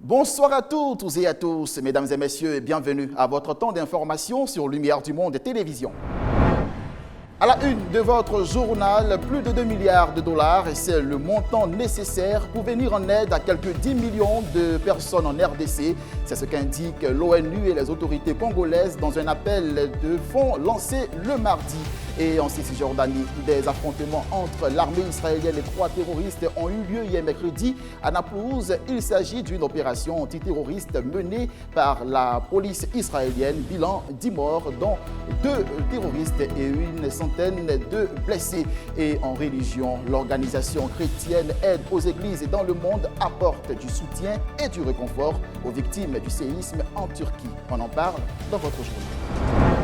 Bonsoir à toutes et à tous, mesdames et messieurs, et bienvenue à votre temps d'information sur Lumière du Monde Télévision. À la une de votre journal, plus de 2 milliards de dollars, c'est le montant nécessaire pour venir en aide à quelques 10 millions de personnes en RDC. C'est ce qu'indiquent l'ONU et les autorités congolaises dans un appel de fonds lancé le mardi. Et en Cisjordanie, des affrontements entre l'armée israélienne et 3 terroristes ont eu lieu hier mercredi à Naplouse. Il s'agit d'une opération antiterroriste menée par la police israélienne. Bilan 10 morts, dont 2 terroristes et une centaine de blessés. Et en religion, l'organisation chrétienne Aide aux églises dans le monde apporte du soutien et du réconfort aux victimes du séisme en Turquie. On en parle dans votre journal.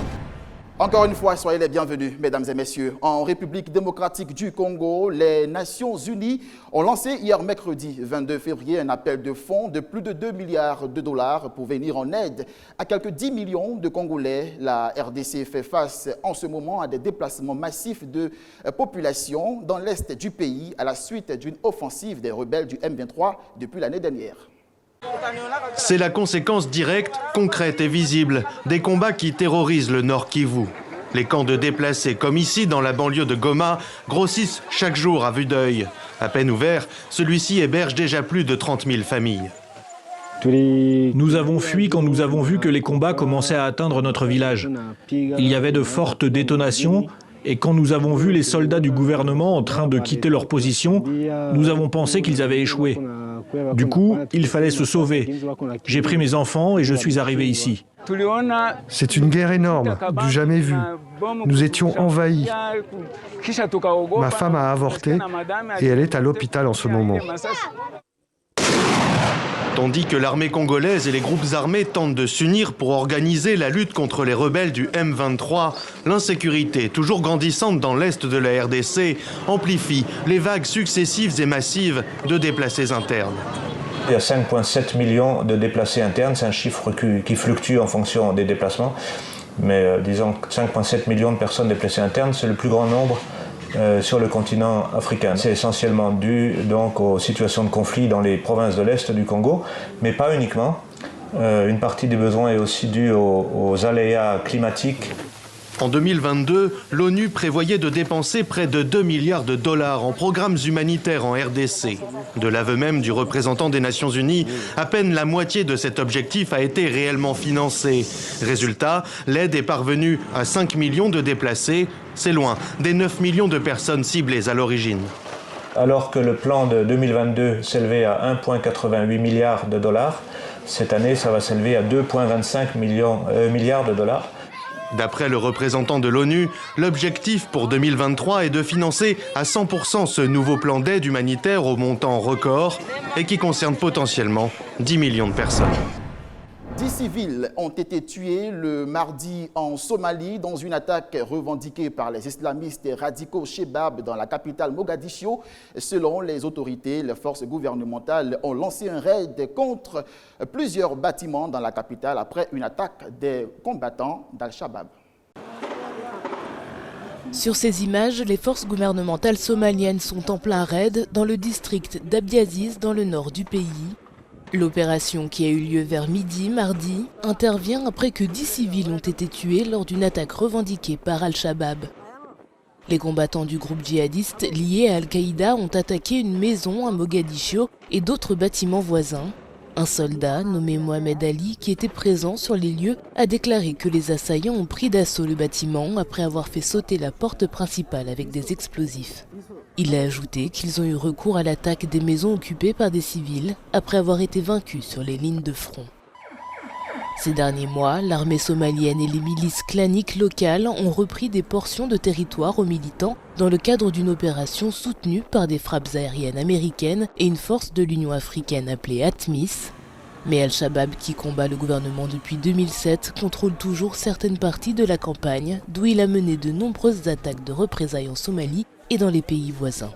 Encore une fois, soyez les bienvenus, mesdames et messieurs. En République démocratique du Congo, les Nations Unies ont lancé hier mercredi 22 février un appel de fonds de plus de 2 milliards de dollars pour venir en aide à quelques 10 millions de Congolais. La RDC fait face en ce moment à des déplacements massifs de population dans l'est du pays à la suite d'une offensive des rebelles du M23 depuis l'année dernière. C'est la conséquence directe, concrète et visible des combats qui terrorisent le Nord Kivu. Les camps de déplacés, comme ici dans la banlieue de Goma, grossissent chaque jour à vue d'œil. À peine ouvert, celui-ci héberge déjà plus de 30 000 familles. Nous avons fui quand nous avons vu que les combats commençaient à atteindre notre village. Il y avait de fortes détonations et quand nous avons vu les soldats du gouvernement en train de quitter leur position, nous avons pensé qu'ils avaient échoué. Du coup, il fallait se sauver. J'ai pris mes enfants et je suis arrivé ici. C'est une guerre énorme, du jamais vu. Nous étions envahis. Ma femme a avorté et elle est à l'hôpital en ce moment. Tandis que l'armée congolaise et les groupes armés tentent de s'unir pour organiser la lutte contre les rebelles du M23, l'insécurité, toujours grandissante dans l'est de la RDC, amplifie les vagues successives et massives de déplacés internes. Il y a 5,7 millions de déplacés internes, c'est un chiffre qui fluctue en fonction des déplacements. Mais disons 5,7 millions de personnes déplacées internes, c'est le plus grand nombre sur le continent africain. C'est essentiellement dû donc aux situations de conflit dans les provinces de l'Est du Congo, mais pas uniquement. Une partie des besoins est aussi due aux aléas climatiques. En 2022, l'ONU prévoyait de dépenser près de 2 milliards de dollars en programmes humanitaires en RDC. De l'aveu même du représentant des Nations Unies, à peine la moitié de cet objectif a été réellement financé. Résultat, l'aide est parvenue à 5 millions de déplacés. C'est loin des 9 millions de personnes ciblées à l'origine. Alors que le plan de 2022 s'élevait à 1,88 milliard de dollars, cette année, ça va s'élever à 2,25 milliards de dollars. D'après le représentant de l'ONU, l'objectif pour 2023 est de financer à 100% ce nouveau plan d'aide humanitaire au montant record et qui concerne potentiellement 10 millions de personnes. 10 civils ont été tués le mardi en Somalie dans une attaque revendiquée par les islamistes radicaux Shebab dans la capitale Mogadiscio. Selon les autorités, les forces gouvernementales ont lancé un raid contre plusieurs bâtiments dans la capitale après une attaque des combattants d'Al-Shabaab. Sur ces images, les forces gouvernementales somaliennes sont en plein raid dans le district d'Abdiaziz dans le nord du pays. L'opération, qui a eu lieu vers midi mardi, intervient après que 10 civils ont été tués lors d'une attaque revendiquée par Al-Shabaab. Les combattants du groupe djihadiste liés à Al-Qaïda ont attaqué une maison à Mogadiscio et d'autres bâtiments voisins. Un soldat, nommé Mohamed Ali, qui était présent sur les lieux, a déclaré que les assaillants ont pris d'assaut le bâtiment après avoir fait sauter la porte principale avec des explosifs. Il a ajouté qu'ils ont eu recours à l'attaque des maisons occupées par des civils après avoir été vaincus sur les lignes de front. Ces derniers mois, l'armée somalienne et les milices claniques locales ont repris des portions de territoire aux militants dans le cadre d'une opération soutenue par des frappes aériennes américaines et une force de l'Union africaine appelée ATMIS. Mais Al-Shabaab, qui combat le gouvernement depuis 2007, contrôle toujours certaines parties de la campagne, d'où il a mené de nombreuses attaques de représailles en Somalie et dans les pays voisins.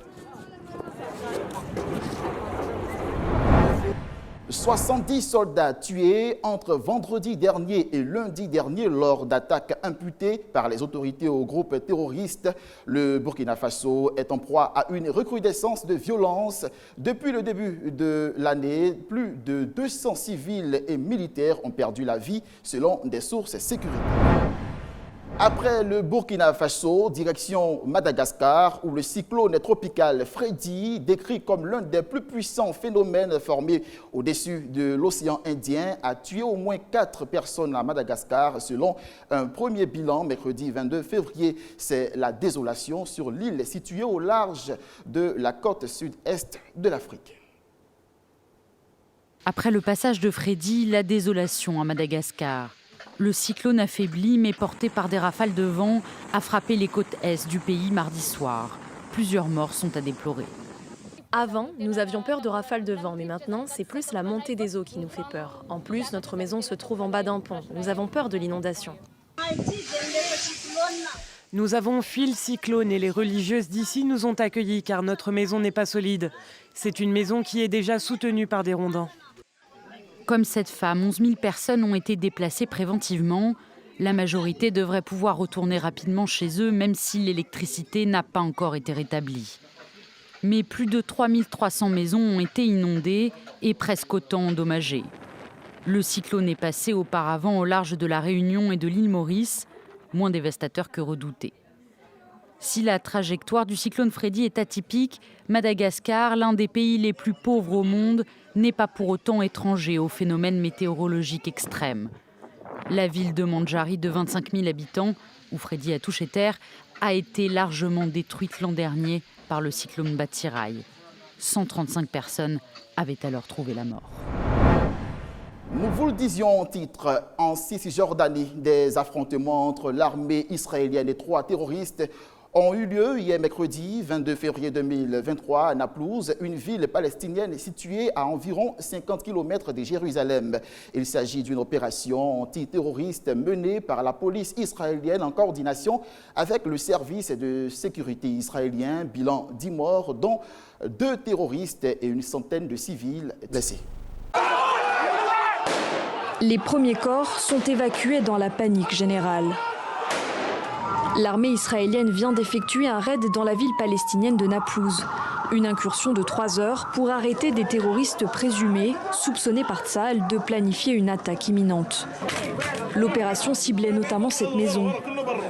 70 soldats tués entre vendredi dernier et lundi dernier lors d'attaques imputées par les autorités au groupe terroriste. Le Burkina Faso est en proie à une recrudescence de violence. Depuis le début de l'année, plus de 200 civils et militaires ont perdu la vie selon des sources sécuritaires. Après le Burkina Faso, direction Madagascar, où le cyclone tropical Freddy, décrit comme l'un des plus puissants phénomènes formés au-dessus de l'océan Indien, a tué au moins 4 personnes à Madagascar, selon un premier bilan mercredi 22 février. C'est la désolation sur l'île située au large de la côte sud-est de l'Afrique. Après le passage de Freddy, la désolation à Madagascar. Le cyclone affaibli, mais porté par des rafales de vent, a frappé les côtes est du pays mardi soir. Plusieurs morts sont à déplorer. Avant, nous avions peur de rafales de vent, mais maintenant, c'est plus la montée des eaux qui nous fait peur. En plus, notre maison se trouve en bas d'un pont. Nous avons peur de l'inondation. Nous avons fui le cyclone et les religieuses d'ici nous ont accueillis car notre maison n'est pas solide. C'est une maison qui est déjà soutenue par des rondins. Comme cette femme, 11 000 personnes ont été déplacées préventivement. La majorité devrait pouvoir retourner rapidement chez eux, même si l'électricité n'a pas encore été rétablie. Mais plus de 3 300 maisons ont été inondées et presque autant endommagées. Le cyclone est passé auparavant au large de la Réunion et de l'île Maurice, moins dévastateur que redouté. Si la trajectoire du cyclone Freddy est atypique, Madagascar, l'un des pays les plus pauvres au monde, n'est pas pour autant étranger aux phénomènes météorologiques extrêmes. La ville de Mandjari, de 25 000 habitants, où Freddy a touché terre, a été largement détruite l'an dernier par le cyclone Batsirai. 135 personnes avaient alors trouvé la mort. Nous vous le disions en titre, en Cisjordanie, des affrontements entre l'armée israélienne et 3 terroristes ont eu lieu hier mercredi 22 février 2023 à Naplouse, une ville palestinienne située à environ 50 km de Jérusalem. Il s'agit d'une opération antiterroriste menée par la police israélienne en coordination avec le service de sécurité israélien. Bilan 10 morts, dont 2 terroristes et une centaine de civils blessés. Les premiers corps sont évacués dans la panique générale. L'armée israélienne vient d'effectuer un raid dans la ville palestinienne de Naplouse. Une incursion de 3 heures pour arrêter des terroristes présumés, soupçonnés par Tsahal de planifier une attaque imminente. L'opération ciblait notamment cette maison.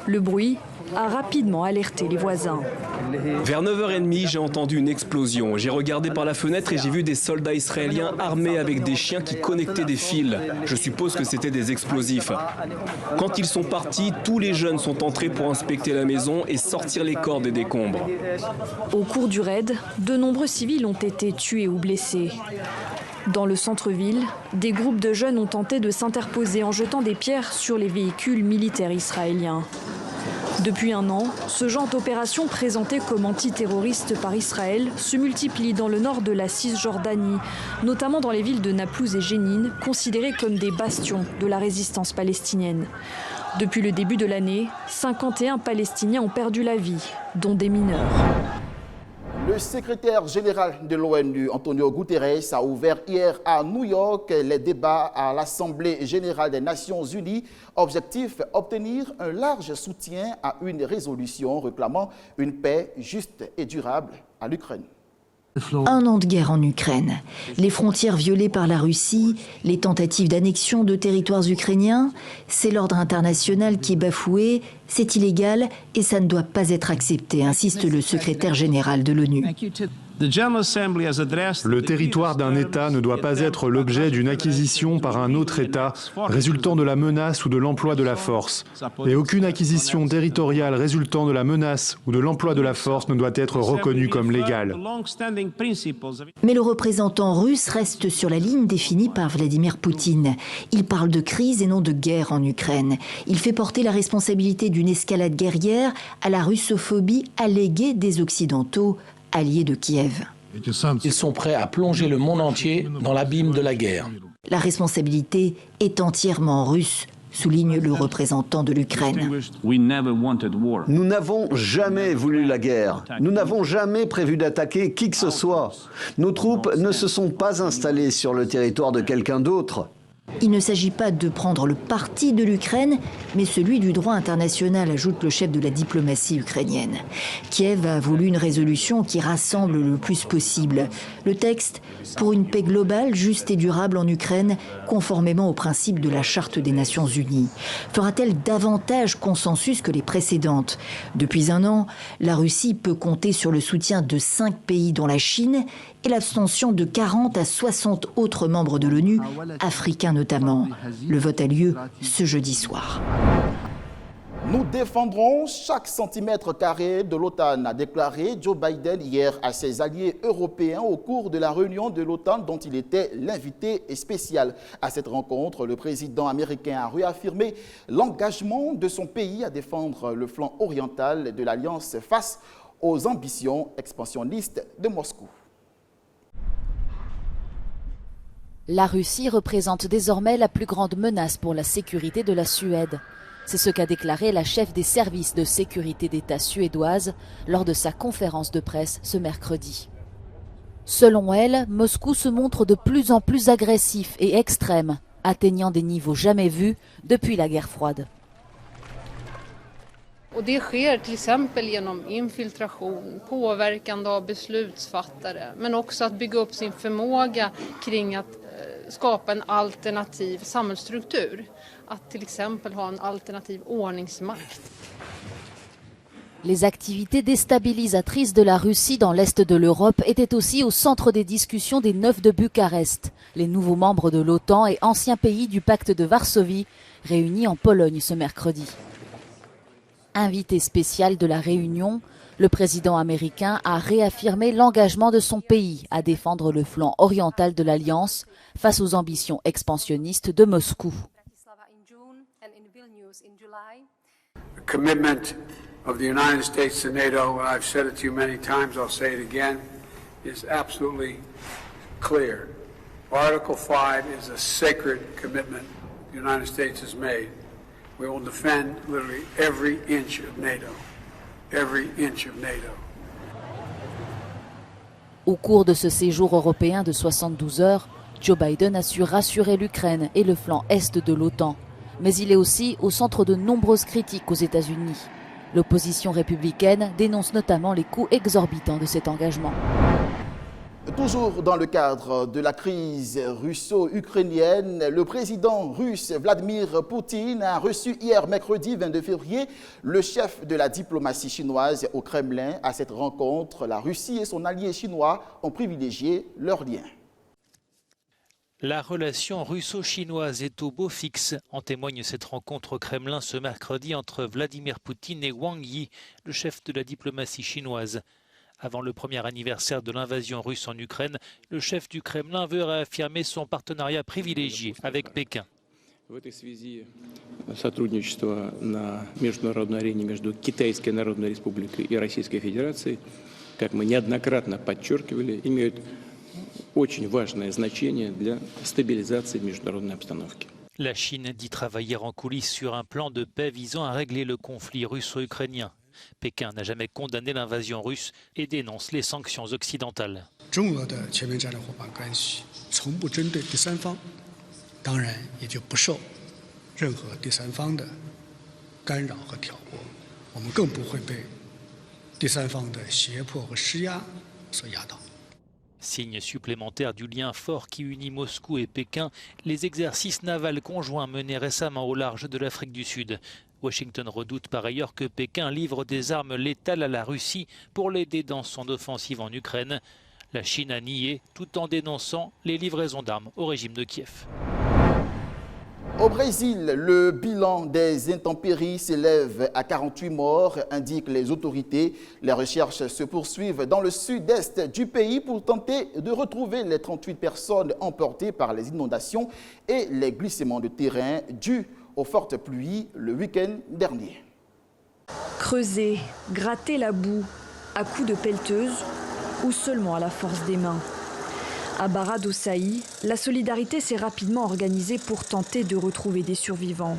Le bruit a rapidement alerté les voisins. Vers 9h30, j'ai entendu une explosion. J'ai regardé par la fenêtre et j'ai vu des soldats israéliens armés avec des chiens qui connectaient des fils. Je suppose que c'était des explosifs. Quand ils sont partis, tous les jeunes sont entrés pour inspecter la maison et sortir les corps des décombres. Au cours du raid, de nombreux civils ont été tués ou blessés. Dans le centre-ville, des groupes de jeunes ont tenté de s'interposer en jetant des pierres sur les véhicules militaires israéliens. Depuis un an, ce genre d'opération présentée comme antiterroriste par Israël se multiplie dans le nord de la Cisjordanie, notamment dans les villes de Naplouse et Jénine, considérées comme des bastions de la résistance palestinienne. Depuis le début de l'année, 51 Palestiniens ont perdu la vie, dont des mineurs. Le secrétaire général de l'ONU, Antonio Guterres, a ouvert hier à New York les débats à l'Assemblée générale des Nations unies. Objectif, obtenir un large soutien à une résolution réclamant une paix juste et durable à l'Ukraine. 1 an de guerre en Ukraine, les frontières violées par la Russie, les tentatives d'annexion de territoires ukrainiens, c'est l'ordre international qui est bafoué, c'est illégal et ça ne doit pas être accepté, insiste le secrétaire général de l'ONU. Le territoire d'un État ne doit pas être l'objet d'une acquisition par un autre État résultant de la menace ou de l'emploi de la force. Et aucune acquisition territoriale résultant de la menace ou de l'emploi de la force ne doit être reconnue comme légale. Mais le représentant russe reste sur la ligne définie par Vladimir Poutine. Il parle de crise et non de guerre en Ukraine. Il fait porter la responsabilité d'une escalade guerrière à la russophobie alléguée des Occidentaux, alliés de Kiev. Ils sont prêts à plonger le monde entier dans l'abîme de la guerre. La responsabilité est entièrement russe, souligne le représentant de l'Ukraine. Nous n'avons jamais voulu la guerre. Nous n'avons jamais prévu d'attaquer qui que ce soit. Nos troupes ne se sont pas installées sur le territoire de quelqu'un d'autre. Il ne s'agit pas de prendre le parti de l'Ukraine, mais celui du droit international, ajoute le chef de la diplomatie ukrainienne. Kiev a voulu une résolution qui rassemble le plus possible. Le texte pour une paix globale, juste et durable en Ukraine, conformément aux principes de la Charte des Nations Unies. Fera-t-elle davantage consensus que les précédentes ? Depuis un an, la Russie peut compter sur le soutien de 5 pays dont la Chine et l'abstention de 40 à 60 autres membres de l'ONU, africains notamment. Le vote a lieu ce jeudi soir. Nous défendrons chaque centimètre carré de l'OTAN, a déclaré Joe Biden hier à ses alliés européens au cours de la réunion de l'OTAN dont il était l'invité spécial. À cette rencontre, le président américain a réaffirmé l'engagement de son pays à défendre le flanc oriental de l'Alliance face aux ambitions expansionnistes de Moscou. La Russie représente désormais la plus grande menace pour la sécurité de la Suède. C'est ce qu'a déclaré la chef des services de sécurité d'État suédoise lors de sa conférence de presse ce mercredi. Selon elle, Moscou se montre de plus en plus agressif et extrême, atteignant des niveaux jamais vus depuis la guerre froide. Och det sker till exempel genom infiltration, påverkande av beslutsfattare, men också att bygga upp sin förmåga kring att skapa en alternativ samhällsstruktur. Att till exempel ha en alternativ ordningsmakt. Les activités déstabilisatrices de la Russie dans l'est de l'Europe étaient aussi au centre des discussions des 9 de Bucarest, les nouveaux membres de l'OTAN et anciens pays du pacte de Varsovie, réunis en Pologne ce mercredi. Invité spécial de la réunion, le président américain a réaffirmé l'engagement de son pays à défendre le flanc oriental de l'Alliance face aux ambitions expansionnistes de Moscou. The commitment of the United States to NATO, and I've said it to you many times, I'll say it again, is absolutely clear. Article 5 is a sacred commitment the United States has made. We will defend literally every inch of NATO. Every inch of NATO. Au cours de ce séjour européen de 72 heures, Joe Biden a su rassurer l'Ukraine et le flanc est de l'OTAN. Mais il est aussi au centre de nombreuses critiques aux États-Unis. L'opposition républicaine dénonce notamment les coûts exorbitants de cet engagement. Toujours dans le cadre de la crise russo-ukrainienne, le président russe Vladimir Poutine a reçu hier mercredi 22 février le chef de la diplomatie chinoise au Kremlin. À cette rencontre, la Russie et son allié chinois ont privilégié leurs liens. La relation russo-chinoise est au beau fixe. En témoigne cette rencontre au Kremlin ce mercredi entre Vladimir Poutine et Wang Yi, le chef de la diplomatie chinoise. Avant le premier anniversaire de l'invasion russe en Ukraine, le chef du Kremlin veut réaffirmer son partenariat privilégié avec Pékin. В этой связи сотрудничество на международной арене между Китайской Народной Республикой и Российской Федерацией, как мы неоднократно подчеркивали, имеют очень важное значение для стабилизации международной обстановки. La Chine dit travailler en coulisses sur un plan de paix visant à régler le conflit russo-ukrainien. Pékin n'a jamais condamné l'invasion russe et dénonce les sanctions occidentales. 中俄的全面战略伙伴关系从不针对第三方，当然也就不受任何第三方的干扰和挑拨。我们更不会被第三方的胁迫和施压所压倒。 Signe supplémentaire du lien fort qui unit Moscou et Pékin, les exercices navals conjoints menés récemment au large de l'Afrique du Sud. Washington redoute par ailleurs que Pékin livre des armes létales à la Russie pour l'aider dans son offensive en Ukraine. La Chine a nié tout en dénonçant les livraisons d'armes au régime de Kiev. Au Brésil, le bilan des intempéries s'élève à 48 morts, indiquent les autorités. Les recherches se poursuivent dans le sud-est du pays pour tenter de retrouver les 38 personnes emportées par les inondations et les glissements de terrain dus aux fortes pluies le week-end dernier. Creuser, gratter la boue, à coups de pelleteuse ou seulement à la force des mains. À Barra do Saí, la solidarité s'est rapidement organisée pour tenter de retrouver des survivants.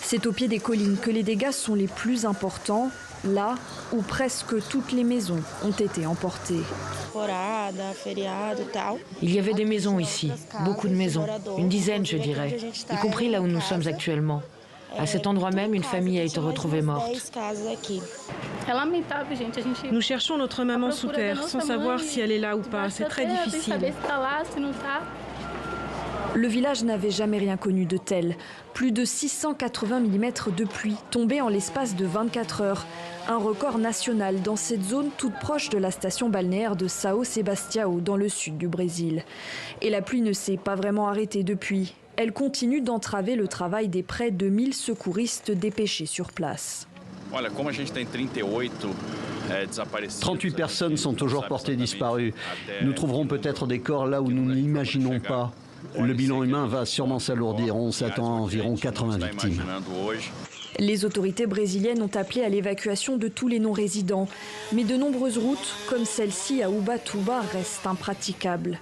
C'est au pied des collines que les dégâts sont les plus importants, là où presque toutes les maisons ont été emportées. Il y avait des maisons ici, beaucoup de maisons, une dizaine je dirais, y compris là où nous sommes actuellement. À cet endroit même, une famille a été retrouvée morte. Nous cherchons notre maman sous terre, sans savoir si elle est là ou pas. C'est très difficile. Le village n'avait jamais rien connu de tel. Plus de 680 mm de pluie tombée en l'espace de 24 heures. Un record national dans cette zone toute proche de la station balnéaire de São Sebastião, dans le sud du Brésil. Et la pluie ne s'est pas vraiment arrêtée depuis. Elle continue d'entraver le travail des près de 1000 secouristes dépêchés sur place. 38 personnes sont toujours portées disparues. Nous trouverons peut-être des corps là où nous ne l'imaginons pas. Le bilan humain va sûrement s'alourdir. On s'attend à environ 80 victimes. Les autorités brésiliennes ont appelé à l'évacuation de tous les non-résidents. Mais de nombreuses routes, comme celle-ci à Ubatuba, restent impraticables.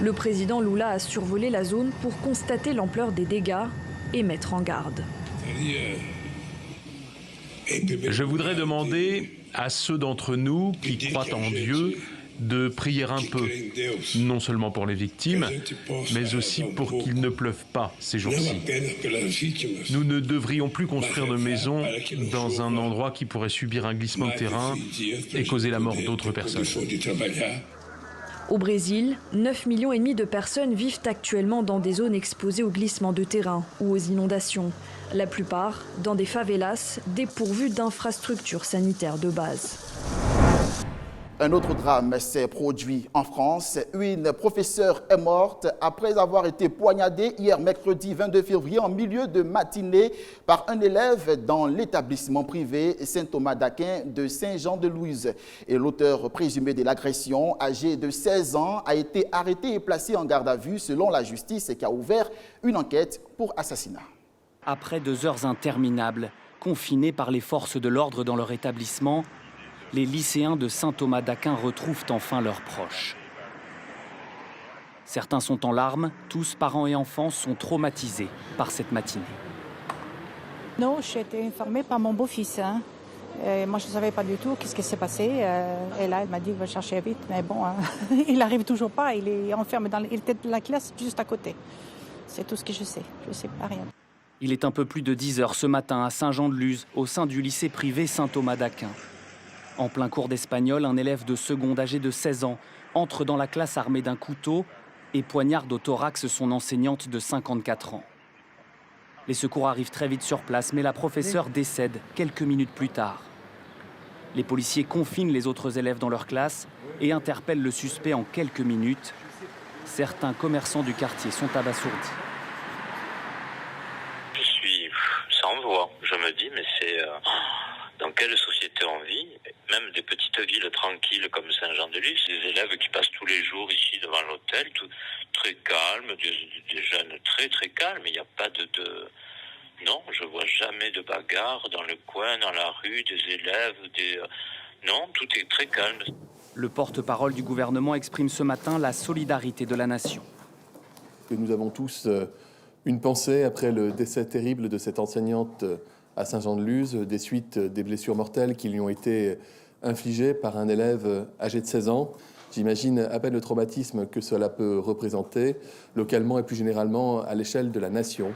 Le président Lula a survolé la zone pour constater l'ampleur des dégâts et mettre en garde. Je voudrais demander à ceux d'entre nous qui croient en Dieu de prier un peu, non seulement pour les victimes, mais aussi pour qu'il ne pleuve pas ces jours-ci. Nous ne devrions plus construire de maisons dans un endroit qui pourrait subir un glissement de terrain et causer la mort d'autres personnes. Au Brésil, 9,5 millions de personnes vivent actuellement dans des zones exposées au glissement de terrain ou aux inondations. La plupart dans des favelas dépourvues d'infrastructures sanitaires de base. Un autre drame s'est produit en France. Une professeure est morte après avoir été poignardée hier mercredi 22 février en milieu de matinée par un élève dans l'établissement privé Saint-Thomas d'Aquin de Saint-Jean-de-Luz. Et l'auteur présumé de l'agression, âgé de 16 ans, a été arrêté et placé en garde à vue selon la justice qui a ouvert une enquête pour assassinat. Après 2 heures interminables, confinés par les forces de l'ordre dans leur établissement, les lycéens de Saint-Thomas d'Aquin retrouvent enfin leurs proches. Certains sont en larmes, tous, parents et enfants, sont traumatisés par cette matinée. Non, j'ai été informée par mon beau-fils. Moi, je ne savais pas du tout ce qui s'est passé. Et là, elle m'a dit qu'il va chercher vite. Mais bon, il n'arrive toujours pas. Il est enfermé il était dans la classe juste à côté. C'est tout ce que je sais. Je ne sais pas rien. Il est un peu plus de 10 heures ce matin à Saint-Jean-de-Luz, au sein du lycée privé Saint-Thomas d'Aquin. En plein cours d'espagnol, un élève de seconde âgé de 16 ans entre dans la classe armé d'un couteau et poignarde au thorax son enseignante de 54 ans. Les secours arrivent très vite sur place, mais la professeure décède quelques minutes plus tard. Les policiers confinent les autres élèves dans leur classe et interpellent le suspect en quelques minutes. Certains commerçants du quartier sont abasourdis. Je suis sans voix. Je me dis, mais c'est... Dans quelle société on vit? Même des petites villes tranquilles comme Saint-Jean-de-Luz, des élèves qui passent tous les jours ici devant l'hôtel, très calmes, des jeunes très très calmes. Il n'y a pas de... Non, je vois jamais de bagarre dans le coin, dans la rue, des élèves, Non, tout est très calme. Le porte-parole du gouvernement exprime ce matin la solidarité de la nation. Nous avons tous une pensée après le décès terrible de cette enseignante à Saint-Jean-de-Luz, des suites des blessures mortelles qui lui ont été infligées par un élève âgé de 16 ans. J'imagine à peine le traumatisme que cela peut représenter, localement et plus généralement à l'échelle de la nation.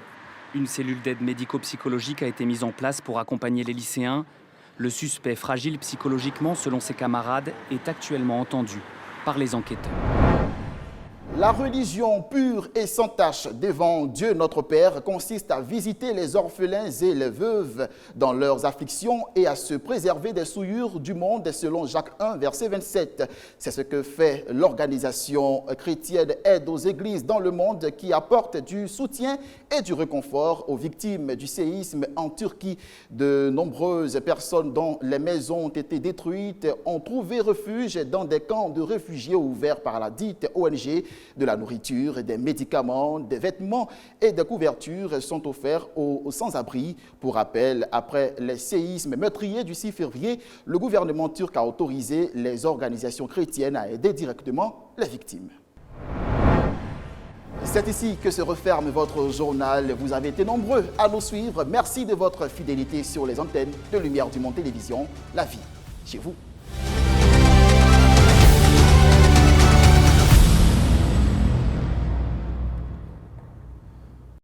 Une cellule d'aide médico-psychologique a été mise en place pour accompagner les lycéens. Le suspect, fragile psychologiquement selon ses camarades, est actuellement entendu par les enquêteurs. La religion pure et sans tache devant Dieu notre Père consiste à visiter les orphelins et les veuves dans leurs afflictions et à se préserver des souillures du monde selon Jacques 1, verset 27. C'est ce que fait l'organisation chrétienne Aide aux Églises dans le monde qui apporte du soutien et du réconfort aux victimes du séisme en Turquie. De nombreuses personnes dont les maisons ont été détruites ont trouvé refuge dans des camps de réfugiés ouverts par la dite ONG. De la nourriture, des médicaments, des vêtements et des couvertures sont offerts aux sans-abri. Pour rappel, après les séismes meurtriers du 6 février, le gouvernement turc a autorisé les organisations chrétiennes à aider directement les victimes. C'est ici que se referme votre journal. Vous avez été nombreux à nous suivre. Merci de votre fidélité sur les antennes de Lumière du Monde Télévision. La vie chez vous.